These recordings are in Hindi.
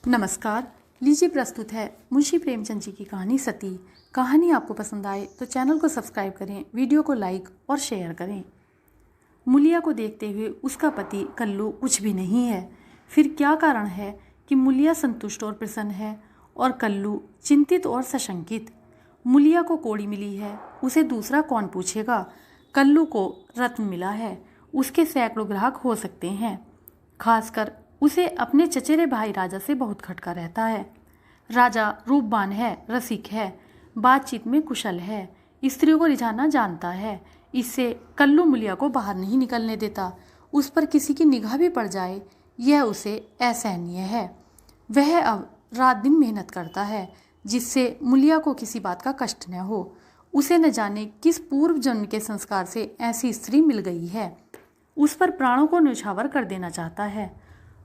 नमस्कार। लीजिए प्रस्तुत है मुंशी प्रेमचंद जी की कहानी सती। कहानी आपको पसंद आए तो चैनल को सब्सक्राइब करें, वीडियो को लाइक और शेयर करें। मुलिया को देखते हुए उसका पति कल्लू कुछ भी नहीं है। फिर क्या कारण है कि मुलिया संतुष्ट और प्रसन्न है और कल्लू चिंतित और सशंकित? मुलिया को कौड़ी मिली है, उसे दूसरा कौन पूछेगा। कल्लू को रत्न मिला है, उसके सैकड़ों ग्राहक हो सकते हैं। खासकर उसे अपने चचेरे भाई राजा से बहुत खटका रहता है। राजा रूपवान है, रसिक है, बातचीत में कुशल है, स्त्रियों को रिझाना जानता है। इससे कल्लू मुलिया को बाहर नहीं निकलने देता। उस पर किसी की निगाह भी पड़ जाए, यह उसे असहनीय है। वह अब रात दिन मेहनत करता है जिससे मुलिया को किसी बात का कष्ट न हो। उसे न जाने किस पूर्व जन्म के संस्कार से ऐसी स्त्री मिल गई है। उस पर प्राणों को न्यौछावर कर देना चाहता है।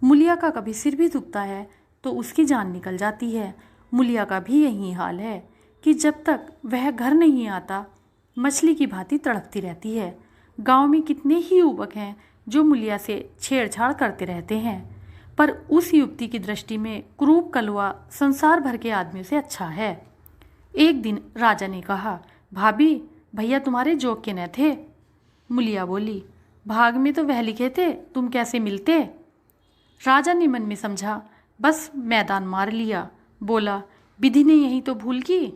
मुलिया का कभी सिर भी दुखता है तो उसकी जान निकल जाती है। मुलिया का भी यही हाल है कि जब तक वह घर नहीं आता मछली की भांति तड़पती रहती है। गांव में कितने ही युवक हैं जो मुलिया से छेड़छाड़ करते रहते हैं, पर उस युवती की दृष्टि में क्रूप कलवा संसार भर के आदमियों से अच्छा है। एक दिन राजा ने कहा, भाभी, भैया तुम्हारे जोग के न थे? मुलिया बोली, भाग में तो वह लिखे थे, तुम कैसे मिलते? राजा ने मन में समझा, बस मैदान मार लिया। बोला, विधि ने यही तो भूल की।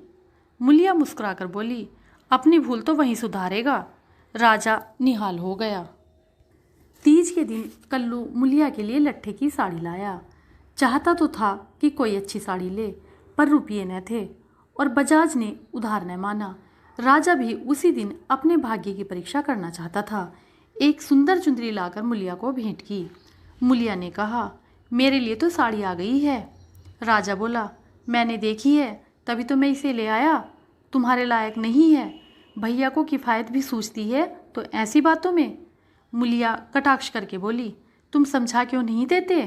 मुलिया मुस्कुराकर बोली, अपनी भूल तो वहीं सुधारेगा। राजा निहाल हो गया। तीज के दिन कल्लू मुलिया के लिए लट्ठे की साड़ी लाया। चाहता तो था कि कोई अच्छी साड़ी ले, पर रुपये न थे और बजाज ने उधार न माना। राजा भी उसी दिन अपने भाग्य की परीक्षा करना चाहता था। एक सुंदर चुंदरी लाकर मुलिया को भेंट की। मुलिया ने कहा, मेरे लिए तो साड़ी आ गई है। राजा बोला, मैंने देखी है तभी तो मैं इसे ले आया, तुम्हारे लायक नहीं है। भैया को किफ़ायत भी सूझती है तो ऐसी बातों में। मुलिया कटाक्ष करके बोली, तुम समझा क्यों नहीं देते?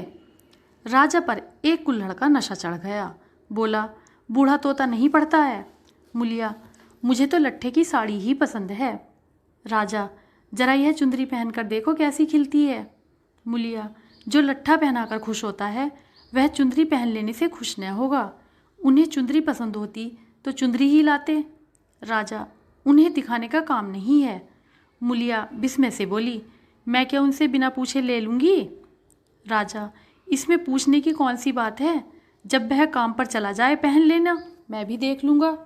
राजा पर एक कुल्हड़ का नशा चढ़ गया। बोला, बूढ़ा तोता नहीं पढ़ता है। मुलिया, मुझे तो लट्ठे की साड़ी ही पसंद है। राजा, जरा यह चुंदरी पहनकर देखो कैसी खिलती है। मुलिया, जो लट्ठा पहनाकर खुश होता है वह चुंदरी पहन लेने से खुश न होगा। उन्हें चुंदरी पसंद होती तो चुंदरी ही लाते। राजा, उन्हें दिखाने का काम नहीं है। मुलिया बिस्मय से बोली, मैं क्या उनसे बिना पूछे ले लूँगी? राजा, इसमें पूछने की कौन सी बात है, जब वह काम पर चला जाए पहन लेना, मैं भी देख लूँगा।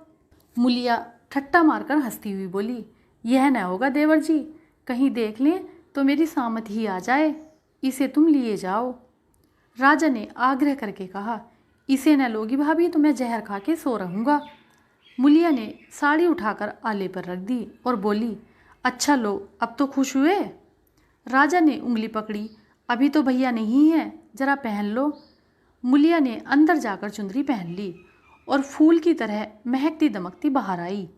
मुलिया ठट्टा मारकर हंसती हुई बोली, यह न होगा देवर जी, कहीं देख लें तो मेरी सामत ही आ जाए, इसे तुम लिए जाओ। राजा ने आग्रह करके कहा, इसे न लोगी भाभी तो मैं जहर खा के सो रहूँगा। मुलिया ने साड़ी उठाकर आले पर रख दी और बोली, अच्छा लो, अब तो खुश हुए? राजा ने उंगली पकड़ी, अभी तो भैया नहीं है, जरा पहन लो। मुलिया ने अंदर जाकर चुंदरी पहन ली और फूल की तरह महकती दमकती बाहर आई।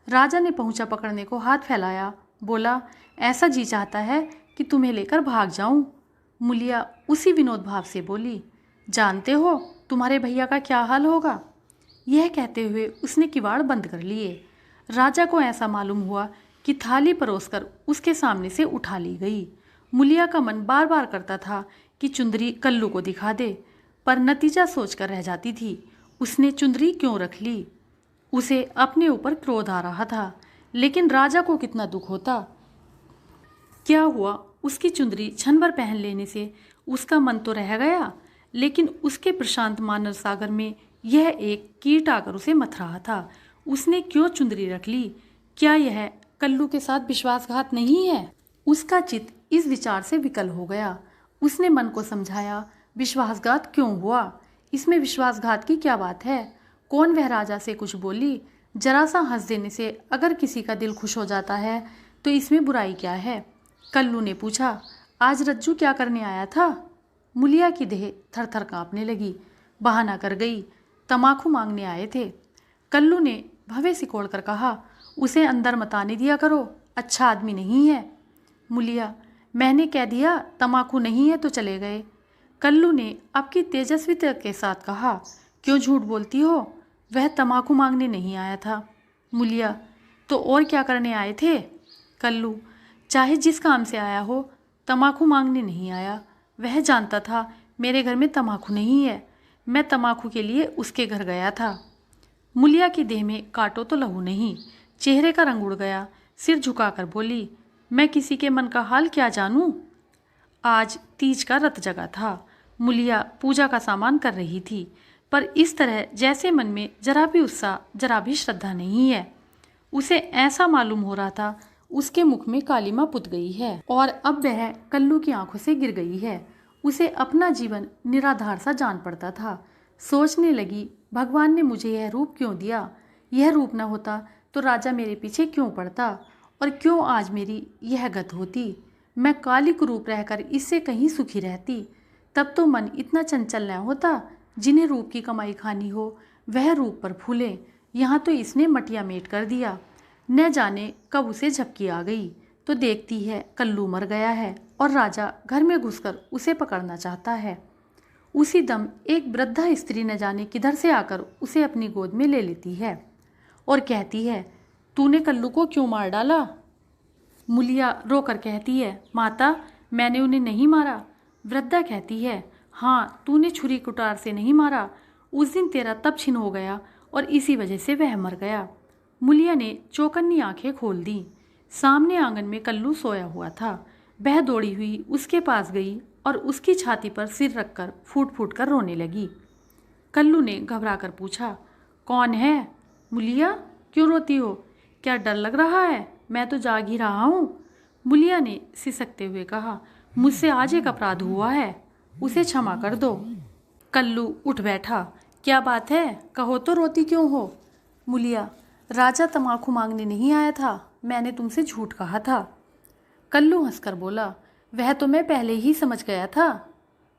राजा ने पहुँचा पकड़ने को हाथ फैलाया। बोला, ऐसा जी चाहता है कि तुम्हें लेकर भाग जाऊं। मुलिया उसी विनोद भाव से बोली, जानते हो तुम्हारे भैया का क्या हाल होगा? यह कहते हुए उसने किवाड़ बंद कर लिए। राजा को ऐसा मालूम हुआ कि थाली परोसकर उसके सामने से उठा ली गई। मुलिया का मन बार बार करता था कि चुंदरी कल्लू को दिखा दे, पर नतीजा सोचकर रह जाती थी। उसने चुंदरी क्यों रख ली? उसे अपने ऊपर क्रोध आ रहा था, लेकिन राजा को कितना दुख होता। क्या हुआ, उसकी चुंदरी क्षण भर पहन लेने से उसका मन तो रह गया, लेकिन उसके प्रशांत मानस सागर में यह एक कीट आकर उसे मथ रहा था। उसने क्यों चुंदरी रख ली? क्या यह कल्लू के साथ विश्वासघात नहीं है? उसका चित्त इस विचार से विकल हो गया। उसने मन को समझाया, विश्वासघात क्यों हुआ? इसमें विश्वासघात की क्या बात है? कौन वह राजा से कुछ बोली? जरा सा हंस देने से अगर किसी का दिल खुश हो जाता है तो इसमें बुराई क्या है? कल्लू ने पूछा, आज रज्जू क्या करने आया था? मुलिया की देह थरथर कांपने लगी। बहाना कर गई, तमाकू मांगने आए थे। कल्लू ने भवे सिकोड़ कर कहा, उसे अंदर मत आने दिया करो, अच्छा आदमी नहीं है। मुलिया, मैंने कह दिया तमाकू नहीं है तो चले गए। कल्लू ने आपकी तेजस्विता के साथ कहा, क्यों झूठ बोलती हो? वह तमाकू मांगने नहीं आया था। मुलिया, तो और क्या करने आए थे? कल्लू, चाहे जिस काम से आया हो, तमाकू मांगने नहीं आया। वह जानता था मेरे घर में तमाकू नहीं है। मैं तम्बाकू के लिए उसके घर गया था। मुलिया की देह में काटो तो लहू नहीं, चेहरे का रंग उड़ गया। सिर झुकाकर बोली, मैं किसी के मन का हाल क्या जानूं। आज तीज का रत जगा था। मुलिया पूजा का सामान कर रही थी, पर इस तरह जैसे मन में जरा भी उत्साह, जरा भी श्रद्धा नहीं है। उसे ऐसा मालूम हो रहा था उसके मुख में कालिमा पुत गई है और अब वह कल्लू की आंखों से गिर गई है। उसे अपना जीवन निराधार सा जान पड़ता था। सोचने लगी, भगवान ने मुझे यह रूप क्यों दिया। यह रूप न होता तो राजा मेरे पीछे क्यों पड़ता, और क्यों आज मेरी यह गत होती। मैं काली कुरूप रहकर इससे कहीं सुखी रहती। तब तो मन इतना चंचल न होता। जिन्हें रूप की कमाई खानी हो वह रूप पर फूले। यहाँ तो इसने मटिया मेट कर दिया। न जाने कब उसे झपकी आ गई तो देखती है कल्लू मर गया है और राजा घर में घुसकर उसे पकड़ना चाहता है। उसी दम एक वृद्धा स्त्री न जाने किधर से आकर उसे अपनी गोद में ले लेती है और कहती है, तूने कल्लू को क्यों मार डाला। मुलिया रोकर कहती है, माता, मैंने उन्हें नहीं मारा। वृद्धा कहती है, हाँ, तूने छुरी कुटार से नहीं मारा। उस दिन तेरा तप छिन हो गया और इसी वजह से वह मर गया। मुलिया ने चौकन्नी आंखें खोल दी। सामने आंगन में कल्लू सोया हुआ था। वह दौड़ी हुई उसके पास गई और उसकी छाती पर सिर रखकर फूट फूट कर रोने लगी। कल्लू ने घबराकर पूछा, कौन है। मुलिया, क्यों रोती हो, क्या डर लग रहा है। मैं तो जाग ही रहा हूँ। मुलिया ने सिसकते हुए कहा, मुझसे आज एक अपराध हुआ है, उसे क्षमा कर दो। कल्लू उठ बैठा, क्या बात है, कहो तो, रोती क्यों हो। मुलिया, राजा तम्बाकू मांगने नहीं आया था, मैंने तुमसे झूठ कहा था। कल्लू हंसकर बोला, वह तो मैं पहले ही समझ गया था।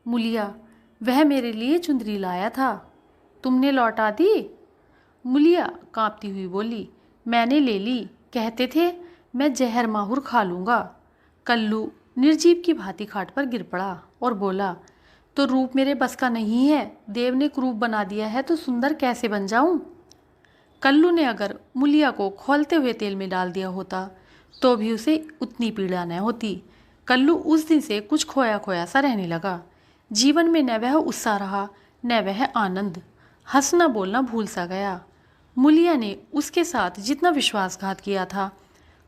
मुलिया, वह मेरे लिए चुंदरी लाया था, तुमने लौटा दी। मुलिया कांपती हुई बोली, मैंने ले ली, कहते थे मैं जहर माहुर खा लूँगा। कल्लू निर्जीव की भांति खाट पर गिर पड़ा और बोला, तो रूप मेरे बस का नहीं है, देव ने क्रूप बना दिया है तो सुंदर कैसे बन जाऊं। कल्लू ने अगर मुलिया को खौलते हुए तेल में डाल दिया होता तो भी उसे उतनी पीड़ा न होती। कल्लू उस दिन से कुछ खोया खोया सा रहने लगा। जीवन में न वह उत्साह रहा न वह आनंद। हंसना बोलना भूल सा गया। मुलिया ने उसके साथ जितना विश्वासघात किया था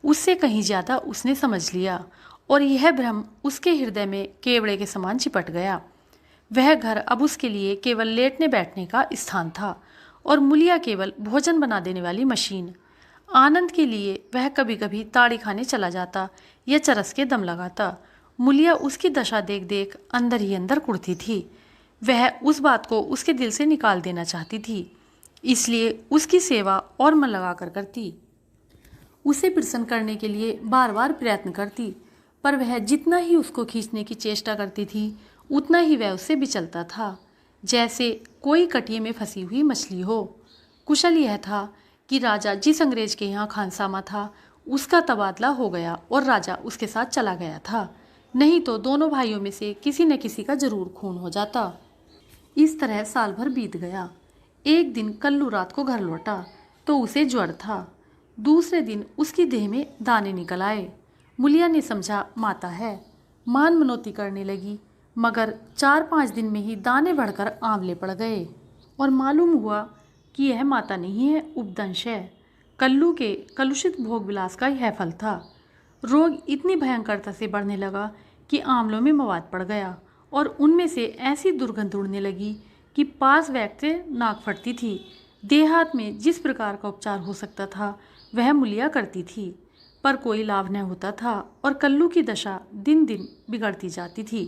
उससे कहीं ज़्यादा उसने समझ लिया और यह भ्रम उसके हृदय में केवड़े के समान चिपट गया। वह घर अब उसके लिए केवल लेटने बैठने का स्थान था और मुलिया केवल भोजन बना देने वाली मशीन। आनंद के लिए वह कभी कभी ताड़ी खाने चला जाता या चरस के दम लगाता। मुलिया उसकी दशा देख देख अंदर ही अंदर कुढ़ती थी। वह उस बात को उसके दिल से निकाल देना चाहती थी, इसलिए उसकी सेवा और मन लगाकर करती। उसे प्रसन्न करने के लिए बार बार प्रयत्न करती, पर वह जितना ही उसको खींचने की चेष्टा करती थी उतना ही वह उससे बिचलता था, जैसे कोई कटिए में फंसी हुई मछली हो। कुशल यह था कि राजा जिस अंग्रेज के यहाँ खानसामा था उसका तबादला हो गया और राजा उसके साथ चला गया था, नहीं तो दोनों भाइयों में से किसी न किसी का जरूर खून हो जाता। इस तरह साल भर बीत गया। एक दिन कल्लू रात को घर लौटा तो उसे ज्वर था। दूसरे दिन उसकी देह में दाने निकल आए। मुलिया ने समझा माता है, मान मनौती करने लगी, मगर 4-5 दिन में ही दाने बढ़कर आंवले पड़ गए और मालूम हुआ कि यह माता नहीं है, उपदंश है। कल्लू के कलुषित भोग विलास का यह फल था। रोग इतनी भयंकरता से बढ़ने लगा कि आंवलों में मवाद पड़ गया और उनमें से ऐसी दुर्गंध उड़ने लगी कि पास बैठते नाक फटती थी। देहात में जिस प्रकार का उपचार हो सकता था वह मुलिया करती थी, पर कोई लाभ न होता था और कल्लू की दशा दिन दिन बिगड़ती जाती थी।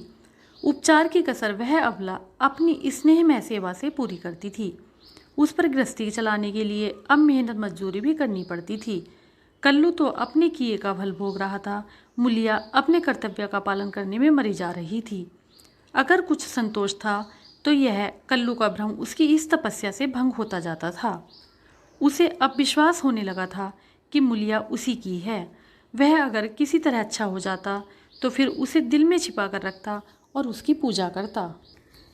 उपचार की कसर वह अबला अपनी स्नेहमय सेवा से पूरी करती थी। उस पर गृहस्थी चलाने के लिए अब मेहनत मजदूरी भी करनी पड़ती थी। कल्लू तो अपने किए का फल भोग रहा था, मुलिया अपने कर्तव्य का पालन करने में मरी जा रही थी। अगर कुछ संतोष था तो यह कल्लू का भ्रम उसकी इस तपस्या से भंग होता जाता था। उसे अब विश्वास होने लगा था कि मुलिया उसी की है। वह अगर किसी तरह अच्छा हो जाता तो फिर उसे दिल में छिपा कर रखता और उसकी पूजा करता।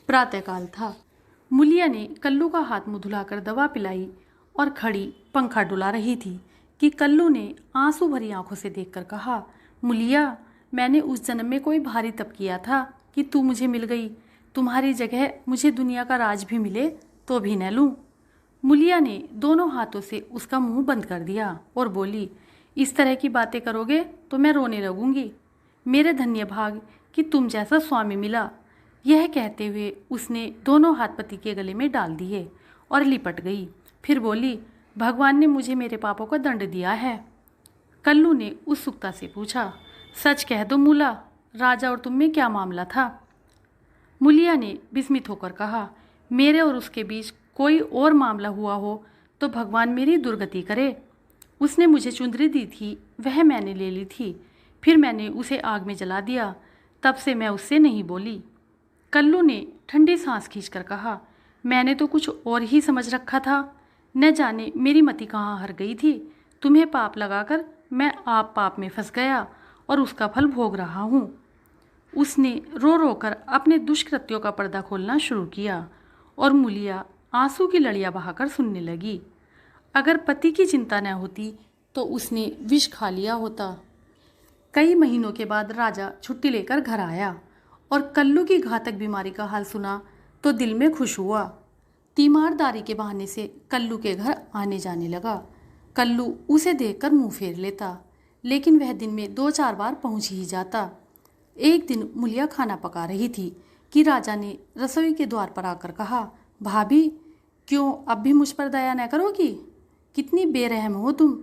प्रातःकाल था। मुलिया ने कल्लू का हाथ मुँह धुलाकर दवा पिलाई और खड़ी पंखा डुला रही थी कि कल्लू ने आंसू भरी आंखों से देखकर कहा, मुलिया, मैंने उस जन्म में कोई भारी तप किया था कि तू मुझे मिल गई। तुम्हारी जगह मुझे दुनिया का राज भी मिले तो भी न लूं। मुलिया ने दोनों हाथों से उसका मुंह बंद कर दिया और बोली, इस तरह की बातें करोगे तो मैं रोने लगूंगी। मेरे धन्य भाग कि तुम जैसा स्वामी मिला। यह कहते हुए उसने दोनों हाथ पति के गले में डाल दिए और लिपट गई। फिर बोली, भगवान ने मुझे मेरे पापों का दंड दिया है। कल्लू ने उत्सुकता से पूछा, सच कह दो मूला, राजा और तुम में क्या मामला था? मुलिया ने विस्मित होकर कहा, मेरे और उसके बीच कोई और मामला हुआ हो तो भगवान मेरी दुर्गति करे। उसने मुझे चुंदरी दी थी, वह मैंने ले ली थी, फिर मैंने उसे आग में जला दिया, तब से मैं उससे नहीं बोली। कल्लू ने ठंडी सांस खींचकर कहा, मैंने तो कुछ और ही समझ रखा था। न जाने मेरी मति कहाँ हर गई थी। तुम्हें पाप लगाकर मैं आप पाप में फंस गया और उसका फल भोग रहा हूँ। उसने रो रो कर अपने दुष्कृत्यों का पर्दा खोलना शुरू किया और मुलिया आंसू की लड़ियाँ बहाकर सुनने लगी। अगर पति की चिंता न होती तो उसने विष खा लिया होता। कई महीनों के बाद राजा छुट्टी लेकर घर आया और कल्लू की घातक बीमारी का हाल सुना तो दिल में खुश हुआ। तीमारदारी के बहाने से कल्लू के घर आने जाने लगा। कल्लू उसे देखकर मुंह फेर लेता, लेकिन वह दिन में 2-4 बार पहुंच ही जाता। एक दिन मुलिया खाना पका रही थी कि राजा ने रसोई के द्वार पर आकर कहा, भाभी, क्यों अब भी मुझ पर दया न करोगी? कितनी बेरहम हो तुम।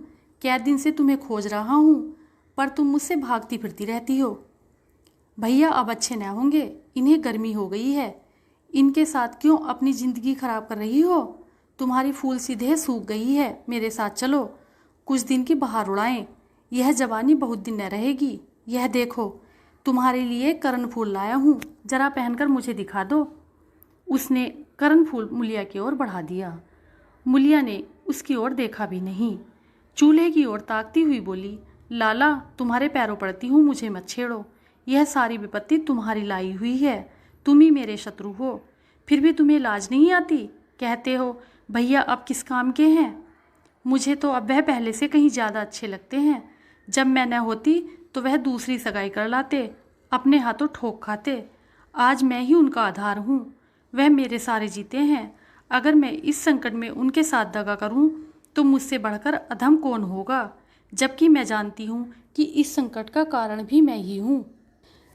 क्या दिन से तुम्हें खोज रहा हूँ, पर तुम मुझसे भागती फिरती रहती हो। भैया अब अच्छे न होंगे, इन्हें गर्मी हो गई है। इनके साथ क्यों अपनी जिंदगी खराब कर रही हो? तुम्हारी फूल सी देह सूख गई है, मेरे साथ चलो, कुछ दिन की बहार उड़ाएं। यह जवानी बहुत दिन न रहेगी। यह देखो, तुम्हारे लिए करण फूल लाया हूँ, जरा पहनकर मुझे दिखा दो। उसने करण फूल मुलिया की ओर बढ़ा दिया। मुलिया ने उसकी ओर देखा भी नहीं। चूल्हे की ओर ताकती हुई बोली, लाला, तुम्हारे पैरों पड़ती हूँ, मुझे मत छेड़ो। यह सारी विपत्ति तुम्हारी लाई हुई है, तुम ही मेरे शत्रु हो। फिर भी तुम्हें लाज नहीं आती? कहते हो भैया अब किस काम के हैं। मुझे तो अब वह पहले से कहीं ज़्यादा अच्छे लगते हैं। जब मैं न होती तो वह दूसरी सगाई कर लाते, अपने हाथों ठोक खाते। आज मैं ही उनका आधार हूँ, वह मेरे सारे जीते हैं। अगर मैं इस संकट में उनके साथ दगा करूँ तो मुझसे बढ़कर अधम कौन होगा, जबकि मैं जानती हूँ कि इस संकट का कारण भी मैं ही हूँ।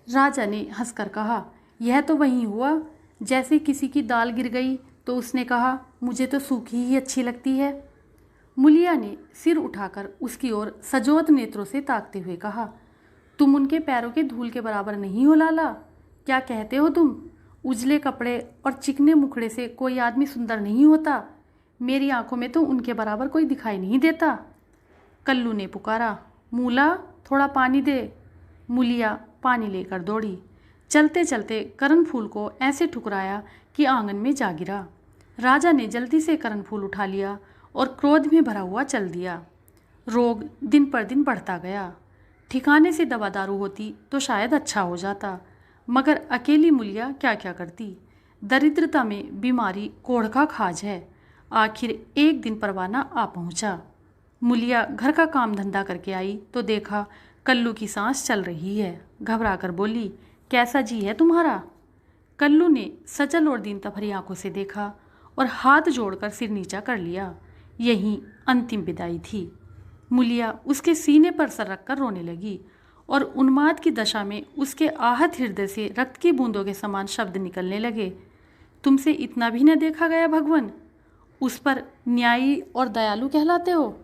राजा ने हंसकर कहा, यह तो वही हुआ जैसे किसी की दाल गिर गई तो उसने कहा, मुझे तो सूखी ही अच्छी लगती है। मुलिया ने सिर उठाकर उसकी ओर सजोत नेत्रों से ताकते हुए कहा, तुम उनके पैरों के धूल के बराबर नहीं हो लाला। क्या कहते हो तुम? उजले कपड़े और चिकने मुखड़े से कोई आदमी सुंदर नहीं होता। मेरी आंखों में तो उनके बराबर कोई दिखाई नहीं देता। कल्लू ने पुकारा, मूला, थोड़ा पानी दे। मुलिया पानी लेकर दौड़ी। चलते चलते करण फूल को ऐसे ठुकराया कि आंगन में जा गिरा। राजा ने जल्दी से करण फूल उठा लिया और क्रोध में भरा हुआ चल दिया। रोग दिन पर दिन बढ़ता गया। ठिकाने से दवा दारू होती तो शायद अच्छा हो जाता, मगर अकेली मुलिया क्या क्या करती। दरिद्रता में बीमारी कोढ़ का खाज है। आखिर एक दिन परवाना आ पहुंचा। मुलिया घर का काम धंधा करके आई तो देखा कल्लू की सांस चल रही है। घबरा कर बोली, कैसा जी है तुम्हारा? कल्लू ने सजल और दीनता भरी आंखों से देखा और हाथ जोड़कर सिर नीचा कर लिया। यही अंतिम विदाई थी। मुलिया उसके सीने पर सर रखकर रोने लगी और उन्माद की दशा में उसके आहत हृदय से रक्त की बूंदों के समान शब्द निकलने लगे। तुमसे इतना भी न देखा गया भगवान? उस पर न्यायी और दयालु कहलाते हो,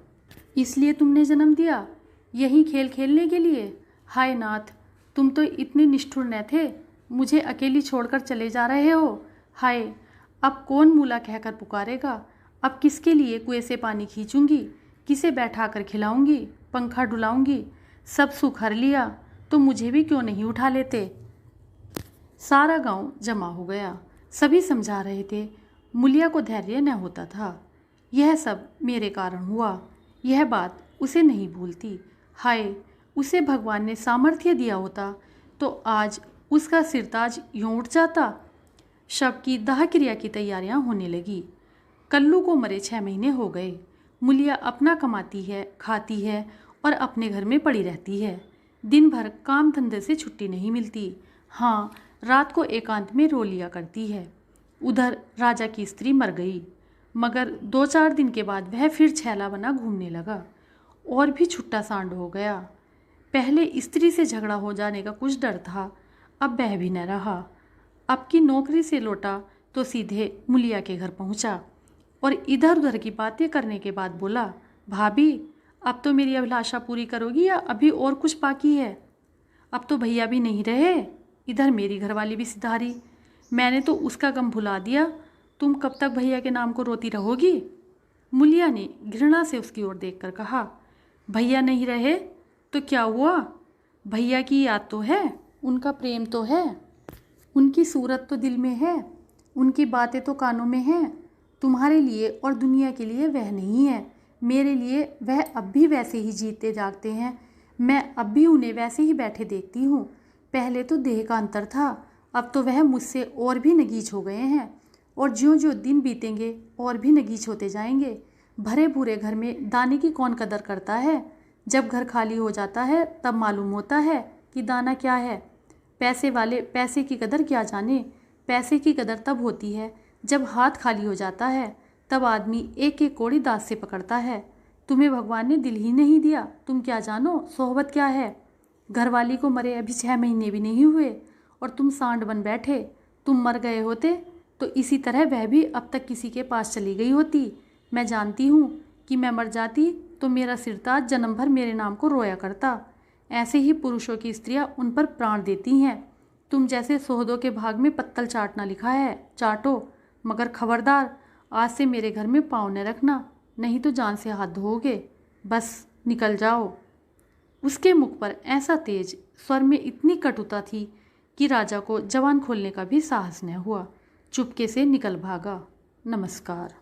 इसलिए तुमने जन्म दिया, यही खेल खेलने के लिए? हाय नाथ, तुम तो इतने निष्ठुर न थे, मुझे अकेली छोड़कर चले जा रहे हो। हाय, अब कौन मूला कहकर पुकारेगा? अब किसके लिए कुएं से पानी खींचूंगी, किसे बैठाकर खिलाऊंगी, पंखा डुलाऊंगी? सब सुख हर लिया तो मुझे भी क्यों नहीं उठा लेते? सारा गांव जमा हो गया। सभी समझा रहे थे। मुलिया को धैर्य न होता था। यह सब मेरे कारण हुआ, यह बात उसे नहीं भूलती। हाय, उसे भगवान ने सामर्थ्य दिया होता तो आज उसका सिरताज यूं उठ जाता। शव की दाह क्रिया की तैयारियां होने लगी। कल्लू को मरे 6 महीने हो गए। मुलिया अपना कमाती है, खाती है और अपने घर में पड़ी रहती है। दिन भर काम धंधे से छुट्टी नहीं मिलती। हाँ, रात को एकांत में रो लिया करती है। उधर राजा की स्त्री मर गई, मगर 2-4 दिन के बाद वह फिर छैला बना घूमने लगा और भी छुट्टा सांड हो गया। पहले स्त्री से झगड़ा हो जाने का कुछ डर था, अब वह भी न रहा। अब की नौकरी से लौटा तो सीधे मुलिया के घर पहुंचा और इधर उधर की बातें करने के बाद बोला, भाभी अब तो मेरी अभिलाषा पूरी करोगी या अभी और कुछ बाकी है? अब तो भैया भी नहीं रहे, इधर मेरी घरवाली भी सिधारी, मैंने तो उसका गम भुला दिया, तुम कब तक भैया के नाम को रोती रहोगी? मुलिया ने घृणा से उसकी ओर देखकर कहा, भैया नहीं रहे तो क्या हुआ? भैया की याद तो है, उनका प्रेम तो है, उनकी सूरत तो दिल में है, उनकी बातें तो कानों में हैं। तुम्हारे लिए और दुनिया के लिए वह नहीं है, मेरे लिए वह अब भी वैसे ही जीते जागते हैं। मैं अब भी उन्हें वैसे ही बैठे देखती हूँ। पहले तो देह का अंतर था, अब तो वह मुझसे और भी नगीच हो गए हैं और ज्यों-ज्यों दिन बीतेंगे और भी नगीच होते जाएंगे। भरे पूरे घर में दाने की कौन कदर करता है? जब घर खाली हो जाता है तब मालूम होता है कि दाना क्या है। पैसे वाले पैसे की कदर क्या जाने। पैसे की कदर तब होती है जब हाथ खाली हो जाता है, तब आदमी एक एक कौड़ी दांत से पकड़ता है। तुम्हें भगवान ने दिल ही नहीं दिया, तुम क्या जानो सोहबत क्या है। घरवाली को मरे अभी 6 महीने भी नहीं हुए और तुम सांड बन बैठे। तुम मर गए होते तो इसी तरह वह भी अब तक किसी के पास चली गई होती। मैं जानती हूँ कि मैं मर जाती तो मेरा सिरताज जन्म भर मेरे नाम को रोया करता। ऐसे ही पुरुषों की स्त्रियाँ उन पर प्राण देती हैं। तुम जैसे सोहदों के भाग में पत्तल चाटना लिखा है, चाटो, मगर खबरदार आज से मेरे घर में पाँव न रखना, नहीं तो जान से हाथ धोओगे। बस निकल जाओ। उसके मुख पर ऐसा तेज, स्वर में इतनी कटुता थी कि राजा को जबान खोलने का भी साहस न हुआ। चुपके से निकल भागा। नमस्कार।